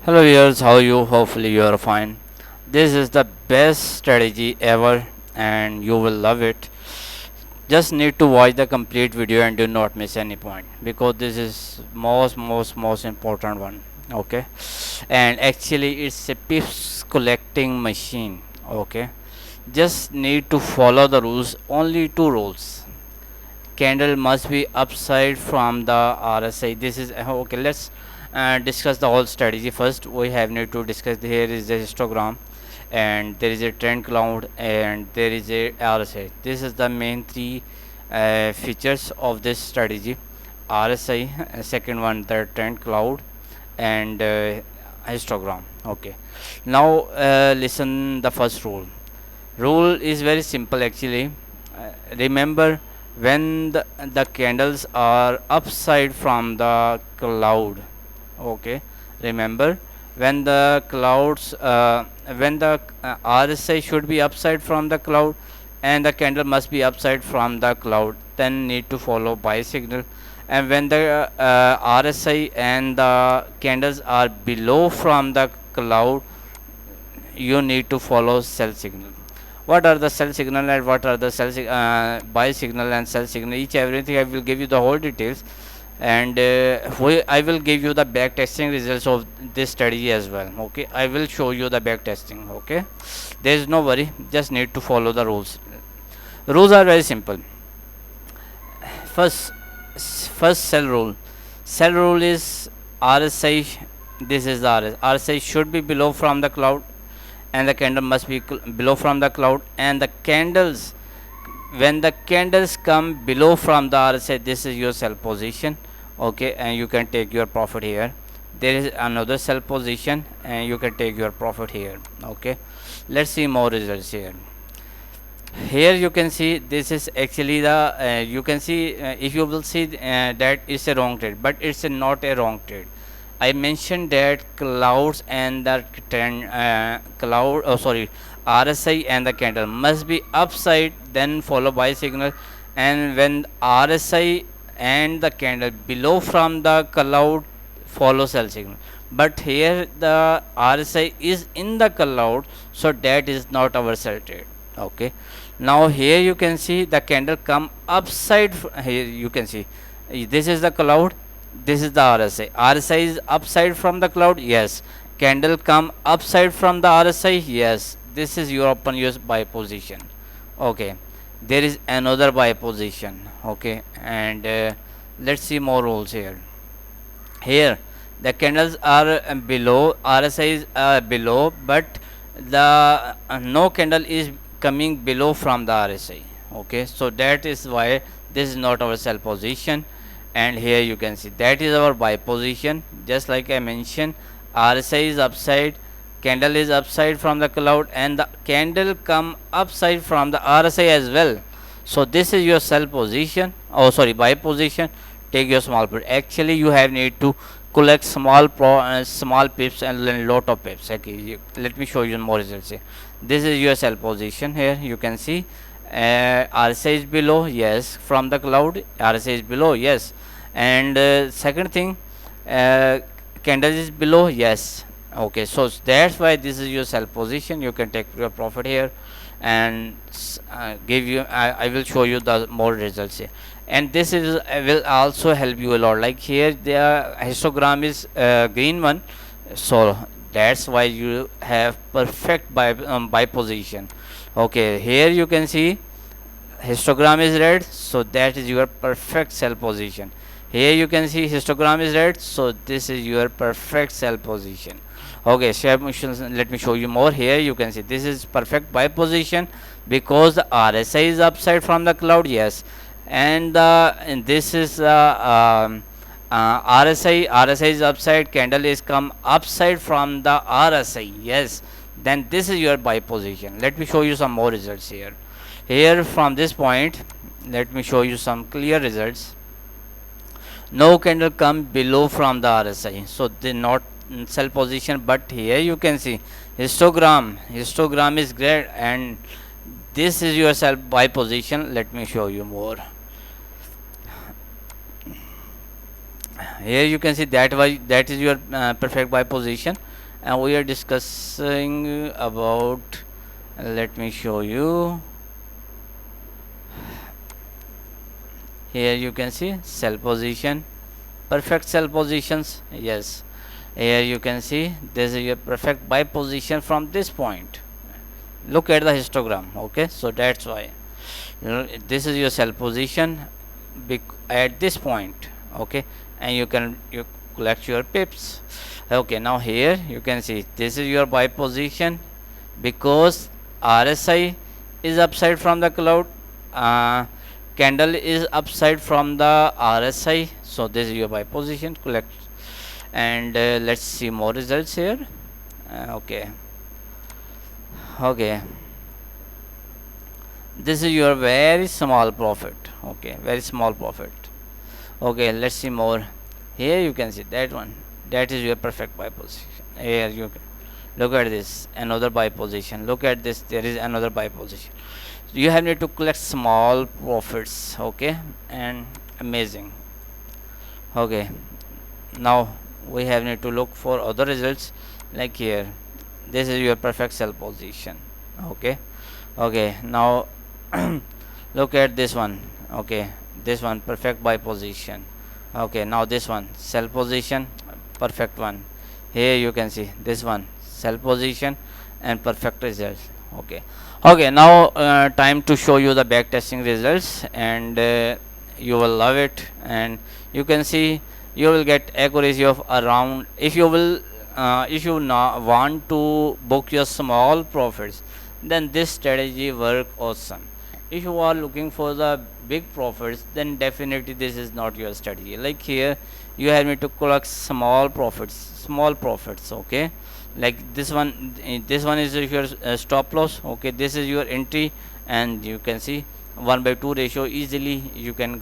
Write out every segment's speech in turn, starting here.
Hello viewers, how are you? Hopefully you are fine. This is the best strategy ever and you will love it. Just need to watch the complete video and do not miss any point because this is most important one. Okay, and actually it's a pips collecting machine. Okay, just need to follow the rules. Only two rules. Candle must be upside from the RSI. This is okay. Let's discuss the whole strategy first. We have need to discuss. Here is the histogram, and there is a trend cloud, and there is a RSI. This is the main three features of this strategy. RSI, second one the trend cloud, and histogram. Okay. Now listen the first rule. Rule is very simple actually. Remember, when the candles are upside from the cloud. Okay, remember, when the clouds when the RSI should be upside from the cloud and the candle must be upside from the cloud, then need to follow buy signal. And when the RSI and the candles are below from the cloud, you need to follow sell signal. What are the sell signal and what are the buy signal and sell signal? Each everything I will give you the whole details, and I will give you the back testing results of this strategy as well. Okay, I will show you the back testing. Okay, there is no worry, just need to follow the rules. Rules are very simple. First, first sell rule is RSI. This is the RSI should be below from the cloud and the candle must be below from the cloud, and the candles, when the candles come below from the RSI, this is your sell position. Okay, and you can take your profit here. There is another sell position and you can take your profit here. Okay, let's see more results here. Here you can see this is actually the you can see, if you will see that it's a wrong trade, but it's not a wrong trade. I mentioned that clouds and the trend RSI and the candle must be upside, then followed by signal. And when RSI and the candle below from the cloud, follow sell signal. But here the RSI is in the cloud, so that is not our sell trade. Okay, now here you can see the candle come upside. Here you can see this is the cloud, this is the RSI. RSI is upside from the cloud, yes. Candle come upside from the RSI, yes. This is your open use buy position. Okay, there is another buy position. Okay, and let's see more rules here. Here the candles are below, RSI is below, but the no candle is coming below from the RSI. Okay, so that is why this is not our sell position. And here you can see that is our buy position. Just like I mentioned, RSI is upside, candle is upside from the cloud, and the candle come upside from the RSI as well. So this is your sell position, oh sorry, buy position. Take your small profit. Actually you have need to collect small pips and lot of pips. Okay, let me show you more results here. This is your sell position. Here you can see RSI is below, yes, from the cloud. RSI is below, yes. And second thing, uh, candle is below, yes. Okay, so that's why this is your sell position. You can take your profit here and give you I will show you the more results here. And this is will also help you a lot. Like here the histogram is green one, so that's why you have perfect buy position. Okay, here you can see histogram is red, so that is your perfect sell position. Here you can see histogram is red, so this is your perfect sell position. Okay, let me show you more. Here you can see this is perfect buy position because the RSI is upside from the cloud, yes. And this is RSI is upside, candle is come upside from the RSI, yes. Then this is your buy position. Let me show you some more results here. Here from this point, let me show you some clear results. No candle come below from the RSI, so they not sell position. But here you can see histogram is great, and this is your sell buy position. Let me show you more. Here you can see that is your perfect buy position. and we are discussing about, let me show you. Here you can see sell position, perfect sell positions. Yes, here you can see this is your perfect buy position from this point. Look at the histogram. Okay, so that's why, this is your sell position at this point. Okay, and you collect your pips. Okay, now here you can see this is your buy position because RSI is upside from the cloud, uh, candle is upside from the RSI, so this is your buy position. Collect, and let's see more results here. Okay, okay, this is your very small profit. Okay, very small profit. Okay, let's see more. Here you can see that one, that is your perfect buy position. Here you can look at this, another buy position. Look at this, there is another buy position. You have need to collect small profits. Okay, and amazing. Okay, now we have need to look for other results, like here this is your perfect sell position. Okay, okay, now look at this one. Okay, this one perfect buy position. Okay, now this one sell position, perfect one. Here you can see this one sell position and perfect results. Okay, okay, now time to show you the back testing results, and you will love it. And you can see you will get accuracy of around, if you want to book your small profits, then this strategy work awesome. If you are looking for the big profits, then definitely this is not your strategy. Like here you have need to collect small profits. Okay, like this one is your stop loss. Okay, this is your entry, and you can see 1/2 ratio, easily you can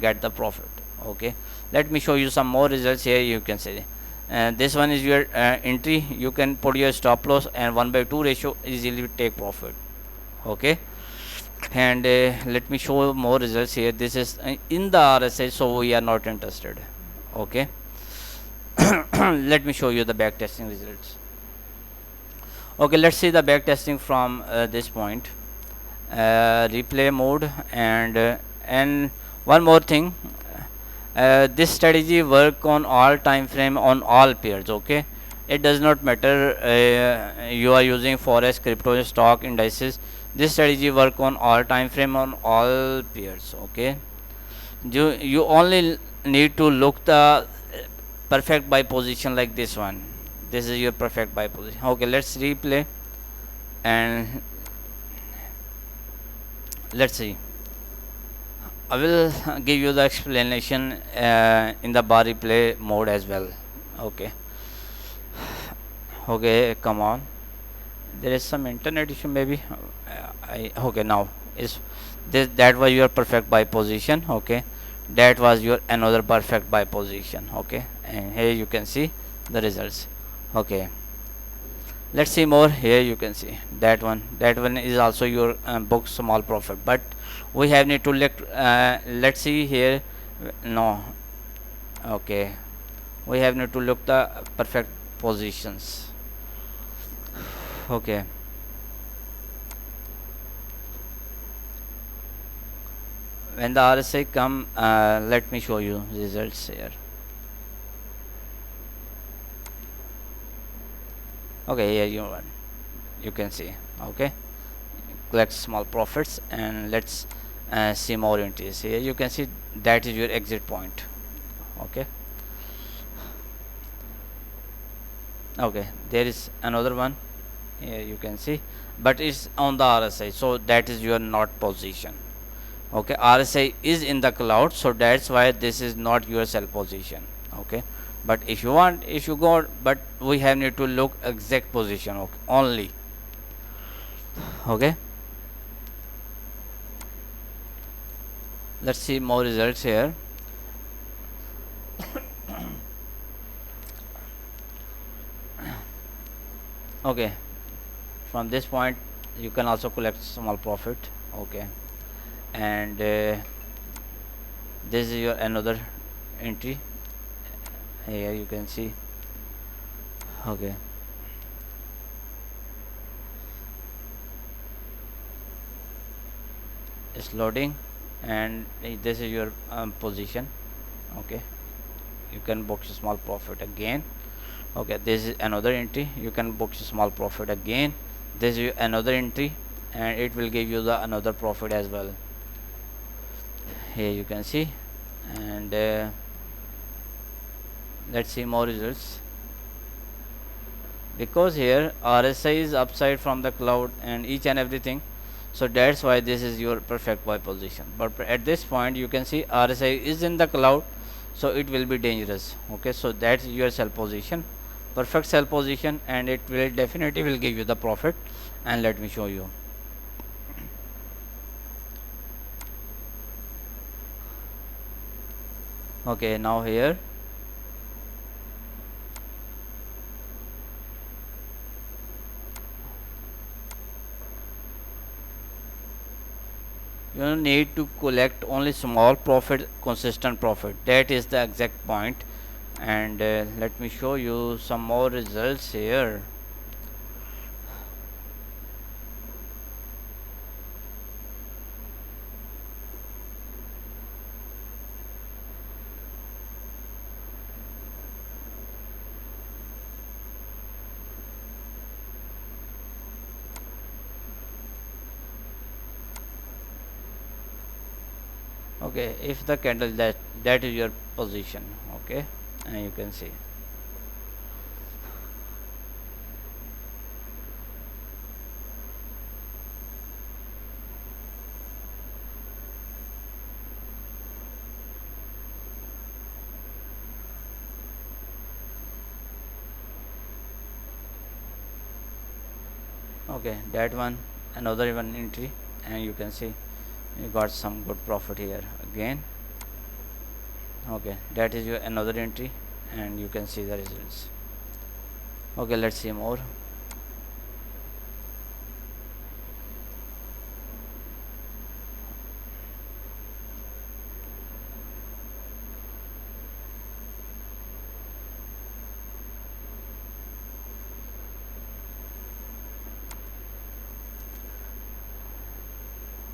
get the profit. Okay, let me show you some more results. Here you can see this one is your entry, you can put your stop loss, and 1/2 ratio easily take profit. Okay, and let me show more results here. This is in the RSI, so we are not interested. Okay, let me show you the back testing results. Okay, let's see the back testing from this point, replay mode. And one more thing, this strategy work on all time frame, on all pairs. Okay, it does not matter you are using forex, crypto, stock, indices. This strategy work on all time frame, on all pairs. Okay, you only need to look the perfect buy position, like this one. This is your perfect buy position. Okay, let's replay, and let's see. I will give you the explanation in the bar replay mode as well. Okay, okay, come on. There is some internet issue maybe. Okay, now is this, that was your perfect buy position. Okay, that was your another perfect buy position. Okay, and here you can see the results. Okay, let's see more. Here you can see that one is also your book small profit, but we have need to look, let's see here. No, okay, we have need to look the perfect positions. Okay, when the RSI come, let me show you results here. Okay, here you can see. Okay, collect small profits, and let's see more entries. Here you can see that is your exit point. Okay, okay, there is another one. Here you can see, but it's on the RSI, so that is your not position. Okay, RSI is in the cloud, so that's why this is not your sell position. Okay, but if you want, if you go, but we have need to look exact position. Okay, only. Okay, let's see more results here. Okay, from this point you can also collect small profit. Okay, and this is your another entry. Here you can see. Okay, just loading, and this is your position. Okay, you can book a small profit again. Okay, this is another entry, you can book a small profit again. This is another entry, and it will give you the another profit as well. Here you can see, and let's see more results. Because here RSI is upside from the cloud and each and everything, so that's why this is your perfect buy position. But at this point you can see RSI is in the cloud, so it will be dangerous. Okay, so that's your sell position, perfect sell position, and it will definitely will give you the profit. And let me show you. Okay, now here you need to collect only small profit, consistent profit. That is the exact point. And let me show you some more results here. Okay, if the candle that is your position. Okay, and you can see. Okay, that one, another one entry, and you can see you got some good profit here again. Okay, that is your another entry, and you can see the results. Okay, let's see more.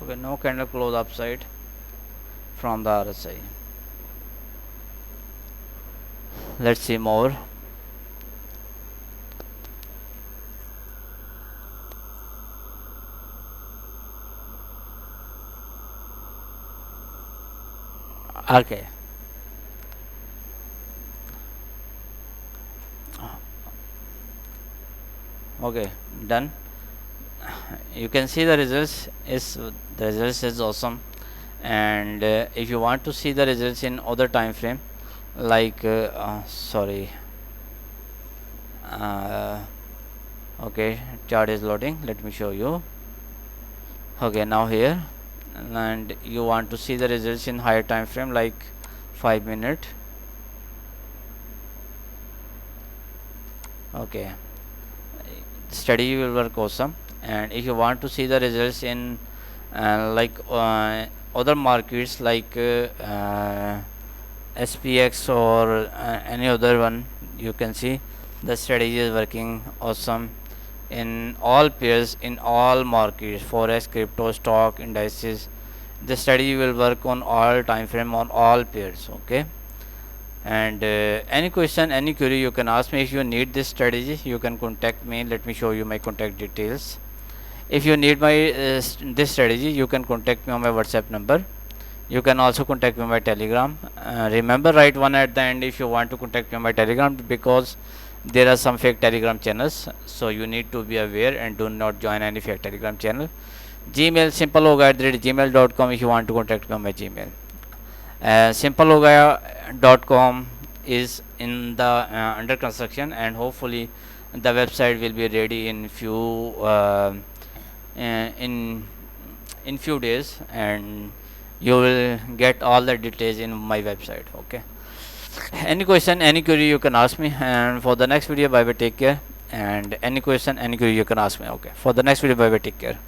Okay, no candle close upside from the RSI. Let's see more. Okay, okay, done. You can see the results is awesome. And if you want to see the results in other time frame, like sorry, uh, okay, chart is loading, let me show you. Okay, now here, and you want to see the results in higher time frame like 5 minute. Okay, study will work awesome. And if you want to see the results in other markets like SPX or any other one, you can see the strategy is working awesome in all pairs, in all markets, forex, crypto, stock, indices. The strategy will work on all time frame, on all pairs. Okay, and any question, any query, you can ask me. If you need this strategy, you can contact me. Let me show you my contact details. If you need my this strategy, you can contact me on my WhatsApp number. You can also contact me on my Telegram. Remember, write one at the end if you want to contact me on my Telegram, because there are some fake Telegram channels, so you need to be aware and do not join any fake Telegram channel. Gmail, simplehoga@gmail.com if you want to contact me on my Gmail. Simplehoga.com is in the under construction, and hopefully the website will be ready in few in few days, and you will get all the details in my website. Okay, any question, any query, you can ask me. And for the next video, bye bye, take care. And any question, any query, you can ask me. Okay, for the next video, bye bye, take care.